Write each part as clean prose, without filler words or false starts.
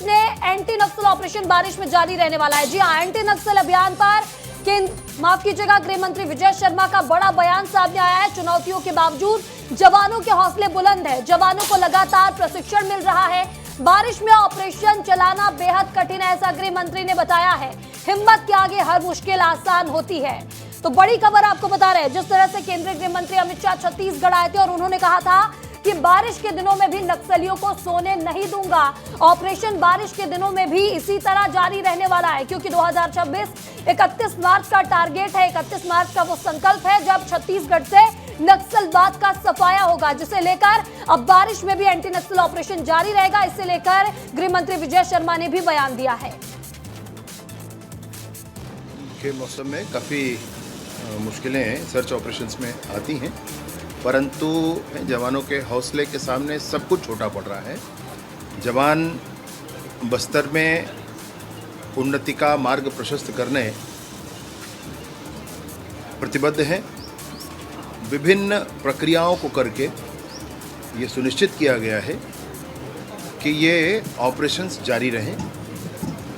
ने एंटी नक्सल ऑपरेशन बारिश में जारी रहने वाला है। जी हां, एंटी नक्सल अभियान पर माफ कीजिएगा, गृह मंत्री विजय शर्मा का बड़ा बयान सामने आया है। चुनौतियों के बावजूद जवानों के हौसले बुलंद है, जवानों को लगातार प्रशिक्षण मिल रहा है। बारिश में ऑपरेशन चलाना बेहद कठिन है, ऐसा गृह मंत्री ने बताया है। हिम्मत के आगे हर मुश्किल आसान होती है। तो बड़ी खबर आपको बता रहे हैं, जिस तरह से केंद्रीय गृह मंत्री अमित शाह छत्तीसगढ़ आए थे और उन्होंने कहा था कि बारिश के दिनों में भी नक्सलियों को सोने नहीं दूंगा। ऑपरेशन बारिश के दिनों में भी इसी तरह जारी रहने वाला है, क्योंकि 2026 31 मार्च का टारगेट है। 31 मार्च का वो संकल्प है जब छत्तीसगढ़ से नक्सलवाद का सफाया होगा, जिसे लेकर अब बारिश में भी एंटी नक्सल ऑपरेशन जारी रहेगा। इसे लेकर गृह मंत्री विजय शर्मा ने भी बयान दिया है। के मौसम में काफ़ी मुश्किलें सर्च ऑपरेशंस में आती हैं, परंतु जवानों के हौसले के सामने सब कुछ छोटा पड़ रहा है। जवान बस्तर में उन्नति का मार्ग प्रशस्त करने प्रतिबद्ध हैं। विभिन्न प्रक्रियाओं को करके ये सुनिश्चित किया गया है कि ये ऑपरेशंस जारी रहें।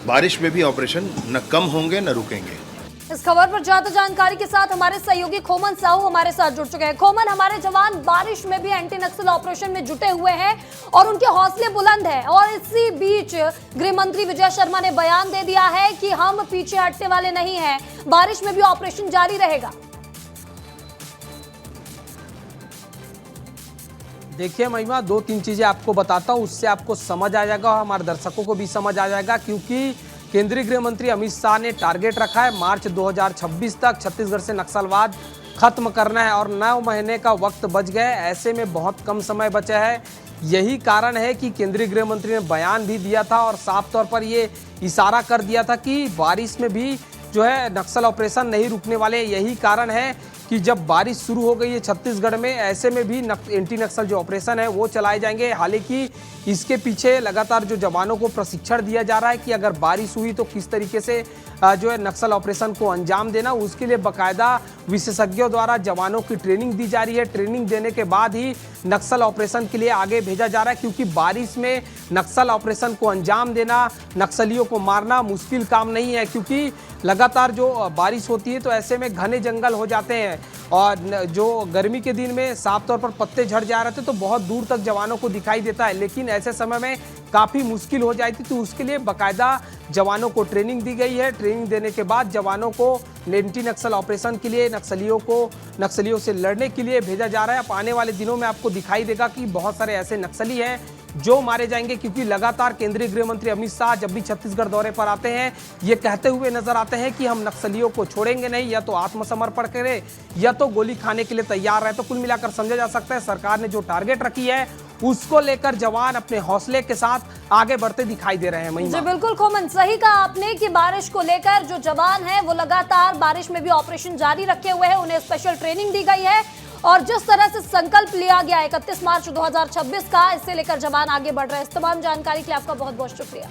बारिश में भी ऑपरेशन न कम होंगे न रुकेंगे। इस खबर पर ज्यादा जानकारी के साथ हमारे सहयोगी खोमन साहू हमारे साथ जुड़ चुके हैं। खोमन, हमारे जवान बारिश में भी एंटी नक्सल ऑपरेशन में जुटे हुए हैं और उनके हौसले बुलंद हैं, और इसी बीच गृह मंत्री विजय शर्मा ने बयान दे दिया है कि हम पीछे हटने वाले नहीं हैं, बारिश में भी ऑपरेशन जारी रहेगा। देखिए महिमा, 2-3 चीजें आपको बताता हूँ, उससे आपको समझ आ जाएगा और हमारे दर्शकों को भी समझ आ जाएगा। क्योंकि केंद्रीय गृह मंत्री अमित शाह ने टारगेट रखा है मार्च 2026 तक छत्तीसगढ़ से नक्सलवाद खत्म करना है, और 9 महीने का वक्त बच गया है। ऐसे में बहुत कम समय बचा है। यही कारण है कि केंद्रीय गृह मंत्री ने बयान भी दिया था और साफ तौर पर ये इशारा कर दिया था कि बारिश में भी जो है नक्सल ऑपरेशन नहीं रुकने वाले। यही कारण है कि जब बारिश शुरू हो गई है छत्तीसगढ़ में, ऐसे में भी एंटी नक्सल जो ऑपरेशन है वो चलाए जाएंगे। हालांकि इसके पीछे लगातार जो जवानों को प्रशिक्षण दिया जा रहा है कि अगर बारिश हुई तो किस तरीके से जो है नक्सल ऑपरेशन को अंजाम देना, उसके लिए बाकायदा विशेषज्ञों द्वारा जवानों की ट्रेनिंग दी जा रही है। ट्रेनिंग देने के बाद ही नक्सल ऑपरेशन के लिए आगे भेजा जा रहा है, क्योंकि बारिश में नक्सल ऑपरेशन को अंजाम देना, नक्सलियों को मारना मुश्किल काम नहीं है। क्योंकि लगातार जो बारिश होती है तो ऐसे में घने जंगल हो जाते हैं, और जो गर्मी के दिन में साफ तौर पर पत्ते झड़ जा रहे थे तो बहुत दूर तक जवानों को दिखाई देता है, लेकिन ऐसे समय में काफ़ी मुश्किल हो जाती थी। तो उसके लिए बाकायदा जवानों को ट्रेनिंग दी गई है। ट्रेनिंग देने के बाद जवानों को एंटी नक्सल ऑपरेशन के लिए नक्सलियों से लड़ने के लिए भेजा जा रहा है। अब आने वाले दिनों में आपको दिखाई देगा कि बहुत सारे ऐसे नक्सली हैं जो मारे जाएंगे, क्योंकि लगातार केंद्रीय गृह मंत्री अमित शाह जब भी छत्तीसगढ़ दौरे पर आते हैं ये कहते हुए नजर आते हैं कि हम नक्सलियों को छोड़ेंगे नहीं, या तो आत्मसमर्पण करें या तो गोली खाने के लिए तैयार रहे। तो कुल मिलाकर समझा जा सकता है सरकार ने जो टारगेट रखी है उसको लेकर जवान अपने हौसले के साथ आगे बढ़ते दिखाई दे रहे हैं। जी बिल्कुल खोमन, सही कहा आपने कि बारिश को लेकर जो जवान हैं वो लगातार बारिश में भी ऑपरेशन जारी रखे हुए हैं, उन्हें स्पेशल ट्रेनिंग दी गई है, और जिस तरह से संकल्प लिया गया 31 मार्च 2026 का, इससे लेकर जवान आगे बढ़ रहे हैं। इस तमाम जानकारी के लिए आपका बहुत बहुत शुक्रिया।